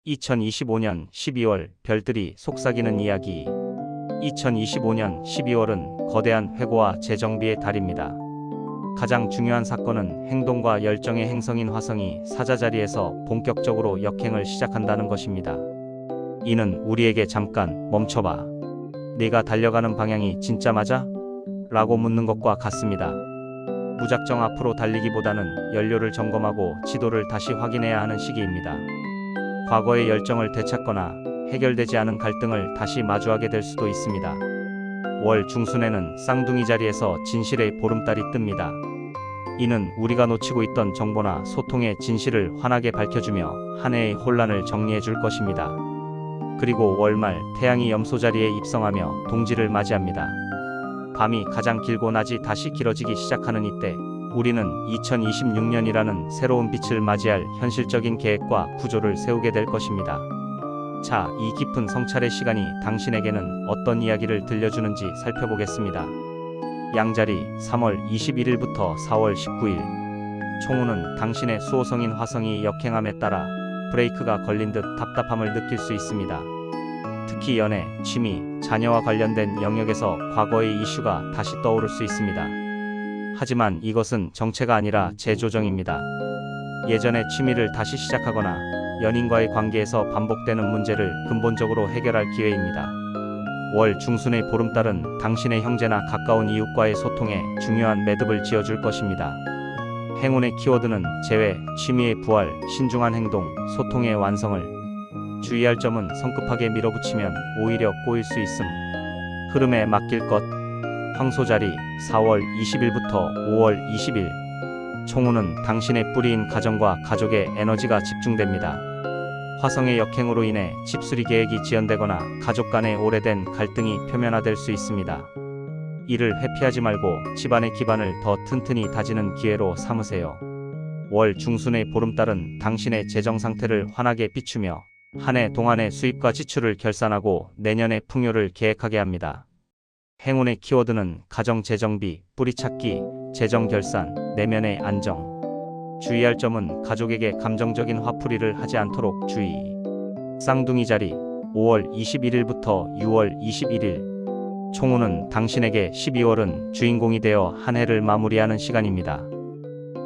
2025년 12월 별들이 속삭이는 이야기. 2025년 12월은 거대한 회고와 재정비의 달입니다. 가장 중요한 사건은 행동과 열정의 행성인 화성이 사자자리에서 본격적으로 역행을 시작한다는 것입니다. 이는 우리에게 잠깐 멈춰봐. 네가 달려가는 방향이 진짜 맞아? 라고 묻는 것과 같습니다. 무작정 앞으로 달리기보다는 연료를 점검하고 지도를 다시 확인해야 하는 시기입니다. 과거의 열정을 되찾거나 해결되지 않은 갈등을 다시 마주하게 될 수도 있습니다. 월 중순에는 쌍둥이 자리에서 진실의 보름달이 뜹니다. 이는 우리가 놓치고 있던 정보나 소통의 진실을 환하게 밝혀주며 한 해의 혼란을 정리해 줄 것입니다. 그리고 월말 태양이 염소 자리에 입성하며 동지를 맞이합니다. 밤이 가장 길고 낮이 다시 길어지기 시작하는 이때 우리는 2026년이라는 새로운 빛을 맞이할 현실적인 계획과 구조를 세우게 될 것입니다. 자, 이 깊은 성찰의 시간이 당신에게는 어떤 이야기를 들려주는지 살펴보겠습니다. 양자리 3월 21일부터 4월 19일. 총우는 당신의 수호성인 화성이 역행함에 따라 브레이크가 걸린 듯 답답함을 느낄 수 있습니다. 특히 연애, 취미, 자녀와 관련된 영역에서 과거의 이슈가 다시 떠오를 수 있습니다. 하지만 이것은 정체가 아니라 재조정입니다. 예전의 취미를 다시 시작하거나 연인과의 관계에서 반복되는 문제를 근본적으로 해결할 기회입니다. 월 중순의 보름달은 당신의 형제나 가까운 이웃과의 소통에 중요한 매듭을 지어줄 것입니다. 행운의 키워드는 재회, 취미의 부활, 신중한 행동, 소통의 완성을. 주의할 점은 성급하게 밀어붙이면 오히려 꼬일 수 있음. 흐름에 맡길 것. 황소자리 4월 20일부터 5월 20일. 총우는 당신의 뿌리인 가정과 가족의 에너지가 집중됩니다. 화성의 역행으로 인해 집수리 계획이 지연되거나 가족 간의 오래된 갈등이 표면화될 수 있습니다. 이를 회피하지 말고 집안의 기반을 더 튼튼히 다지는 기회로 삼으세요. 월 중순의 보름달은 당신의 재정 상태를 환하게 비추며 한 해 동안의 수입과 지출을 결산하고 내년의 풍요를 계획하게 합니다. 행운의 키워드는 가정 재정비, 뿌리찾기, 재정 결산, 내면의 안정. 주의할 점은 가족에게 감정적인 화풀이를 하지 않도록 주의. 쌍둥이 자리 5월 21일부터 6월 21일. 총우는 당신에게 12월은 주인공이 되어 한 해를 마무리하는 시간입니다.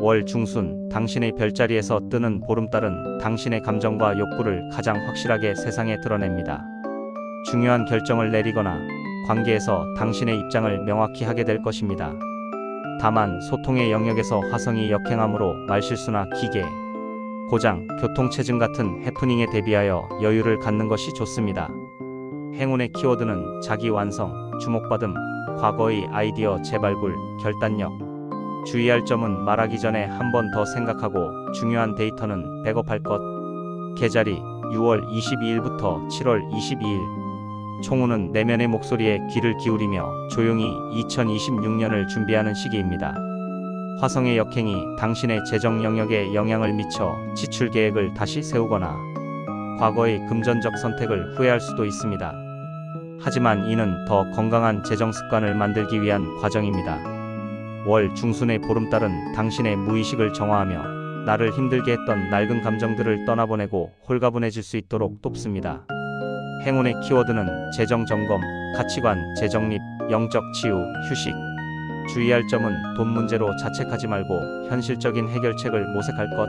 월 중순 당신의 별자리에서 뜨는 보름달은 당신의 감정과 욕구를 가장 확실하게 세상에 드러냅니다. 중요한 결정을 내리거나 관계에서 당신의 입장을 명확히 하게 될 것입니다. 다만 소통의 영역에서 화성이 역행함으로 말실수나 기계, 고장, 교통체증 같은 해프닝에 대비하여 여유를 갖는 것이 좋습니다. 행운의 키워드는 자기 완성, 주목받음, 과거의 아이디어 재발굴, 결단력. 주의할 점은 말하기 전에 한 번 더 생각하고 중요한 데이터는 백업할 것. 계자리 6월 22일부터 7월 22일. 총우는 내면의 목소리에 귀를 기울이며 조용히 2026년을 준비하는 시기입니다. 화성의 역행이 당신의 재정 영역에 영향을 미쳐 지출 계획을 다시 세우거나 과거의 금전적 선택을 후회할 수도 있습니다. 하지만 이는 더 건강한 재정 습관을 만들기 위한 과정입니다. 월 중순의 보름달은 당신의 무의식을 정화하며 나를 힘들게 했던 낡은 감정들을 떠나보내고 홀가분해질 수 있도록 돕습니다. 행운의 키워드는 재정 점검, 가치관, 재정립, 영적 치유, 휴식. 주의할 점은 돈 문제로 자책하지 말고 현실적인 해결책을 모색할 것.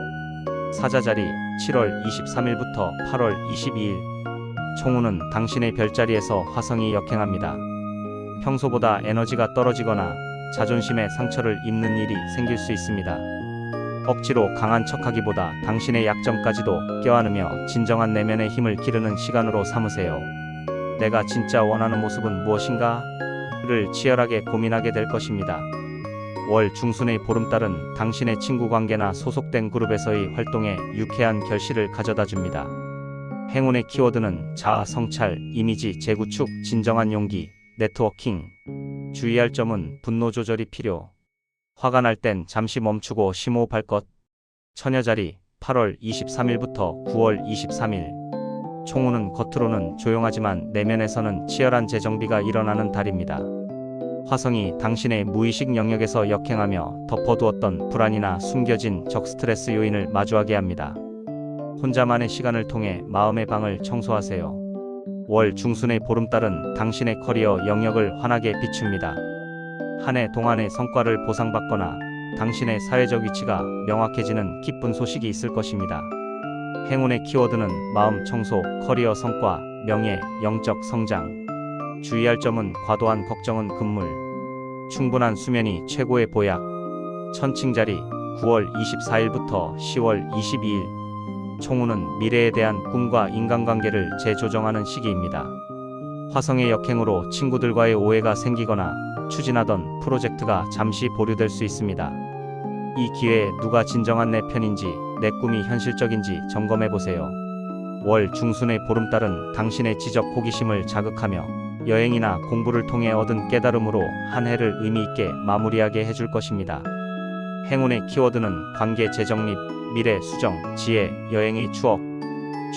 사자자리 7월 23일부터 8월 22일. 총우는 당신의 별자리에서 화성이 역행합니다. 평소보다 에너지가 떨어지거나 자존심에 상처를 입는 일이 생길 수 있습니다. 억지로 강한 척하기보다 당신의 약점까지도 껴안으며 진정한 내면의 힘을 기르는 시간으로 삼으세요. 내가 진짜 원하는 모습은 무엇인가? 를 치열하게 고민하게 될 것입니다. 월 중순의 보름달은 당신의 친구 관계나 소속된 그룹에서의 활동에 유쾌한 결실을 가져다 줍니다. 행운의 키워드는 자아 성찰, 이미지 재구축, 진정한 용기, 네트워킹. 주의할 점은 분노 조절이 필요. 화가 날 땐 잠시 멈추고 심호흡할 것. 처녀자리 8월 23일부터 9월 23일. 총우는 겉으로는 조용하지만 내면에서는 치열한 재정비가 일어나는 달입니다. 화성이 당신의 무의식 영역에서 역행하며 덮어두었던 불안이나 숨겨진 적 스트레스 요인을 마주하게 합니다. 혼자만의 시간을 통해 마음의 방을 청소하세요. 월 중순의 보름달은 당신의 커리어 영역을 환하게 비춥니다. 한 해 동안의 성과를 보상받거나 당신의 사회적 위치가 명확해지는 기쁜 소식이 있을 것입니다. 행운의 키워드는 마음 청소, 커리어 성과, 명예, 영적 성장. 주의할 점은 과도한 걱정은 금물. 충분한 수면이 최고의 보약. 천칭자리 9월 24일부터 10월 22일. 총우는 미래에 대한 꿈과 인간관계를 재조정하는 시기입니다. 화성의 역행으로 친구들과의 오해가 생기거나 추진하던 프로젝트가 잠시 보류될 수 있습니다. 이 기회에 누가 진정한 내 편인지, 내 꿈이 현실적인지 점검해보세요. 월 중순의 보름달은 당신의 지적 호기심을 자극하며 여행이나 공부를 통해 얻은 깨달음으로 한 해를 의미있게 마무리하게 해줄 것입니다. 행운의 키워드는 관계 재정립, 미래 수정, 지혜, 여행의 추억.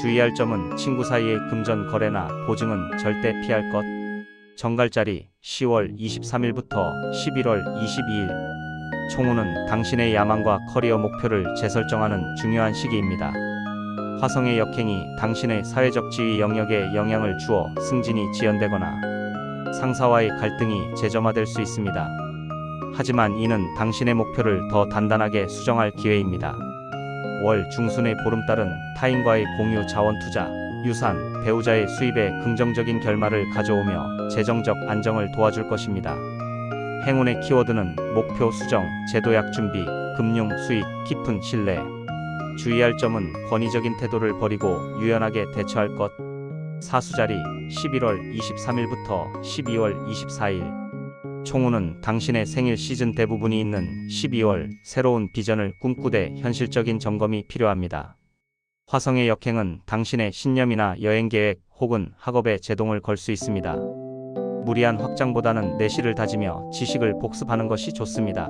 주의할 점은 친구 사이의 금전 거래나 보증은 절대 피할 것. 정갈자리 10월 23일부터 11월 22일. 총우는 당신의 야망과 커리어 목표를 재설정하는 중요한 시기입니다. 화성의 역행이 당신의 사회적 지위 영역에 영향을 주어 승진이 지연되거나 상사와의 갈등이 재점화될 수 있습니다. 하지만 이는 당신의 목표를 더 단단하게 수정할 기회입니다. 월 중순의 보름달은 타인과의 공유 자원 투자, 유산, 배우자의 수입에 긍정적인 결말을 가져오며 재정적 안정을 도와줄 것입니다. 행운의 키워드는 목표 수정, 제도약 준비, 금융 수익, 깊은 신뢰. 주의할 점은 권위적인 태도를 버리고 유연하게 대처할 것. 사수자리 11월 23일부터 12월 24일. 총우는 당신의 생일 시즌 대부분이 있는 12월 새로운 비전을 꿈꾸되 현실적인 점검이 필요합니다. 화성의 역행은 당신의 신념이나 여행 계획 혹은 학업에 제동을 걸 수 있습니다. 무리한 확장보다는 내실을 다지며 지식을 복습하는 것이 좋습니다.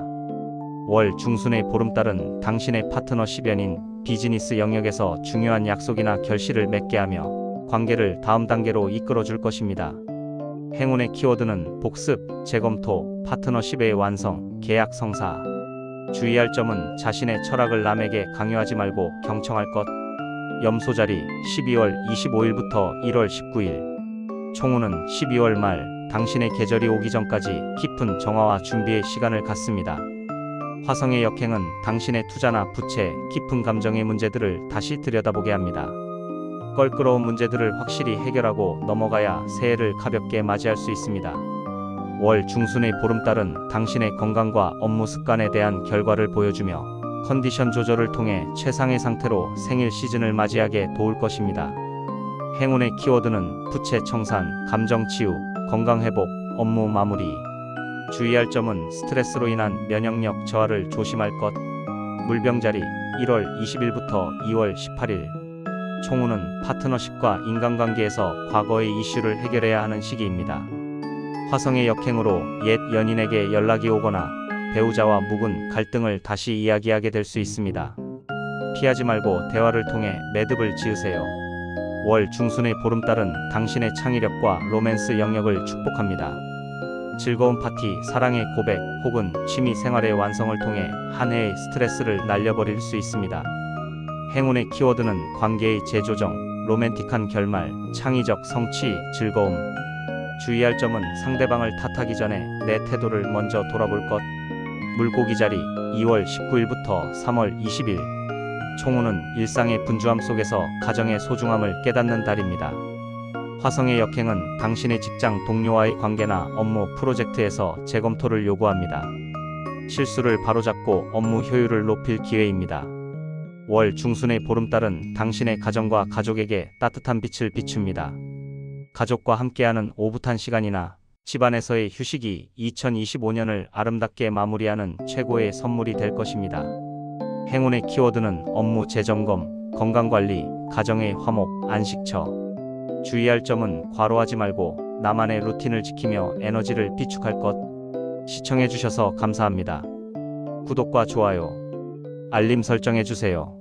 월 중순의 보름달은 당신의 파트너십 연인, 비즈니스 영역에서 중요한 약속이나 결실을 맺게 하며 관계를 다음 단계로 이끌어 줄 것입니다. 행운의 키워드는 복습, 재검토, 파트너십의 완성, 계약 성사. 주의할 점은 자신의 철학을 남에게 강요하지 말고 경청할 것. 염소자리 12월 25일부터 1월 19일. 총우는 12월 말 당신의 계절이 오기 전까지 깊은 정화와 준비의 시간을 갖습니다. 화성의 역행은 당신의 투자나 부채, 깊은 감정의 문제들을 다시 들여다보게 합니다. 껄끄러운 문제들을 확실히 해결하고 넘어가야 새해를 가볍게 맞이할 수 있습니다. 월 중순의 보름달은 당신의 건강과 업무 습관에 대한 결과를 보여주며 컨디션 조절을 통해 최상의 상태로 생일 시즌을 맞이하게 도울 것입니다. 행운의 키워드는 부채 청산, 감정 치유, 건강 회복, 업무 마무리. 주의할 점은 스트레스로 인한 면역력 저하를 조심할 것. 물병자리 1월 20일부터 2월 18일. 총우는 파트너십과 인간관계에서 과거의 이슈를 해결해야 하는 시기입니다. 화성의 역행으로 옛 연인에게 연락이 오거나 배우자와 묵은 갈등을 다시 이야기하게 될 수 있습니다. 피하지 말고 대화를 통해 매듭을 지으세요. 월 중순의 보름달은 당신의 창의력과 로맨스 영역을 축복합니다. 즐거운 파티, 사랑의 고백 혹은 취미 생활의 완성을 통해 한 해의 스트레스를 날려버릴 수 있습니다. 행운의 키워드는 관계의 재조정, 로맨틱한 결말, 창의적 성취, 즐거움. 주의할 점은 상대방을 탓하기 전에 내 태도를 먼저 돌아볼 것. 물고기 자리 2월 19일부터 3월 20일. 총우는 일상의 분주함 속에서 가정의 소중함을 깨닫는 달입니다. 화성의 역행은 당신의 직장 동료와의 관계나 업무 프로젝트에서 재검토를 요구합니다. 실수를 바로잡고 업무 효율을 높일 기회입니다. 월 중순의 보름달은 당신의 가정과 가족에게 따뜻한 빛을 비춥니다. 가족과 함께하는 오붓한 시간이나 집안에서의 휴식이 2025년을 아름답게 마무리하는 최고의 선물이 될 것입니다. 행운의 키워드는 업무 재점검, 건강관리, 가정의 화목, 안식처. 주의할 점은 과로하지 말고 나만의 루틴을 지키며 에너지를 비축할 것. 시청해주셔서 감사합니다. 구독과 좋아요, 알림 설정해주세요.